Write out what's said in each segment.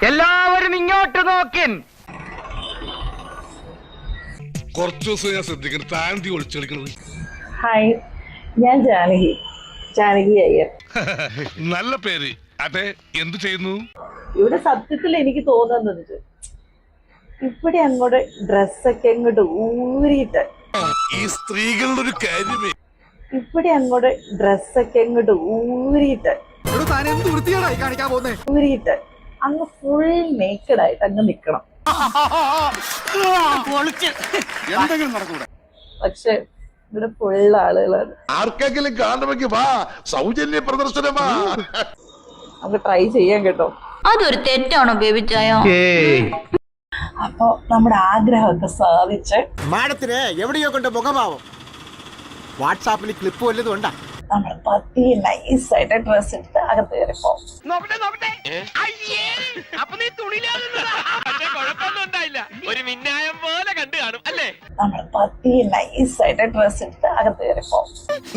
എല്ലാവരും ഇങ്ങോട്ട് നോക്കിൻ. കുറച്ചു ദിവസം ഞാൻ ശ്രദ്ധിക്കണം, താന്തി ഒളിച്ചു കളിക്കണത്. ഹായ്, ഞാൻ ജാനകി അയ്യർ. നല്ല പേര്. അതെ, എന്ത് ചെയ്യുന്നു? ഇവിടെ സത്യത്തിൽ എനിക്ക് തോന്നുന്നത് ഇവിടെ അങ്ങോട്ട് ഡ്രസ്സൊക്കെ അങ്ങോട്ട് ഊരിയിട്ട്, ഈ സ്ത്രീകളുടെ ഒരു കാര്യമേ, ഇവിടെ അങ്ങോട്ട് ഡ്രസ്സൊക്കെ അങ്ങോട്ട് ഊരിയിട്ട് അങ്ങ് ഫുൾ നേക്കഡ് ആയിട്ട് അങ്ങ് നിക്കണം. പക്ഷെ ഇവിടെ ഫുൾ ആളുകളാണ്. ആർക്കെങ്കിലും കാണുമെങ്കിൽ വാ, സൗജന്യ പ്രദർശനമാ. നമുക്ക് ട്രൈ ചെയ്യാൻ കേട്ടോ. അതൊരു തെറ്റാണോ ബേബിച്ചായോ? അപ്പൊ നമ്മുടെ ആഗ്രഹമൊക്കെ സാധിച്ച് മാഡത്തിന് എവിടെയോ കൊണ്ട് മുഖഭാവം വാട്സാപ്പിൽ ക്ലിപ്പ് വല്ലതും ഉണ്ടാ? നമ്മൾ പത്തി നൈസായിട്ട് ഡ്രസ് എടുത്ത് അകത്ത് കയറിപ്പോ. നമ്മൾ പത്തി നൈസായിട്ട് ഡ്രസ് എടുത്ത് അകത്ത് കയറിപ്പോ.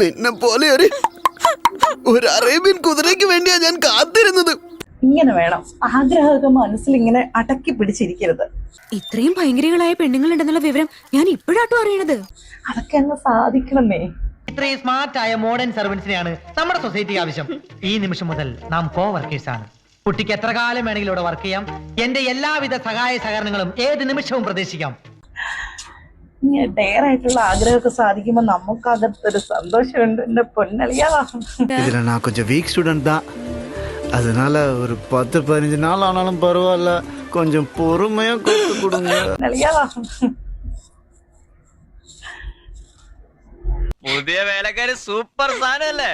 നിന്നെ പോലെ ഒരു അറേബ്യൻ കുതിരയ്ക്ക് വേണ്ടിയാ ഞാൻ കാത്തിരുന്നത്. ഇങ്ങനെ വേണം, ആഗ്രഹമൊക്കെ മനസ്സിൽ ഇങ്ങനെ അടക്കി പിടിച്ചിരിക്കരുത്. ഇത്രയും ഭയങ്കരങ്ങളായ പെണ്ണുങ്ങളുണ്ടെന്നുള്ള വിവരം ഞാൻ ഇപ്പോഴാട്ടോ അറിയണത്. അതൊക്കെ അങ്ങ് സാധിക്കണമേ. ഇത്രയും സ്മാർട്ട് ആയ മോഡേൺ സർവൻസിനെയാണ് നമ്മുടെ സൊസൈറ്റിക്ക് ആവശ്യം. ഈ നിമിഷം മുതൽ നാം കോ വർക്കേഴ്സ് ആണ്. കുട്ടിക്ക് എത്ര കാലം വേണമെങ്കിലും ഇവിടെ വർക്ക് ചെയ്യാം. എന്റെ എല്ലാവിധ സഹായ സഹകരണങ്ങളും ഏത് നിമിഷവും പ്രതീക്ഷിക്കാം. ഇങ്ങനെ ഡയറായിട്ടുള്ള ആഗ്രഹമൊക്കെ സാധിക്കുമ്പോ നമുക്കകത്തൊരു സന്തോഷമുണ്ട്. എന്റെ പൊന്നളിയാ, இதுல நான் கொஞ்சம் வீக் ஸ்டூடெண்ட் தான், அதனால ஒரு 10-15 நாள் ஆனாலும் பரவாயில்ல, கொஞ்சம் பொறுமையா கொடுத்து கொடுங்க. പൊന്നളിയാ. പുതിയ വേലക്കാര് സൂപ്പർ സാധനല്ലേ?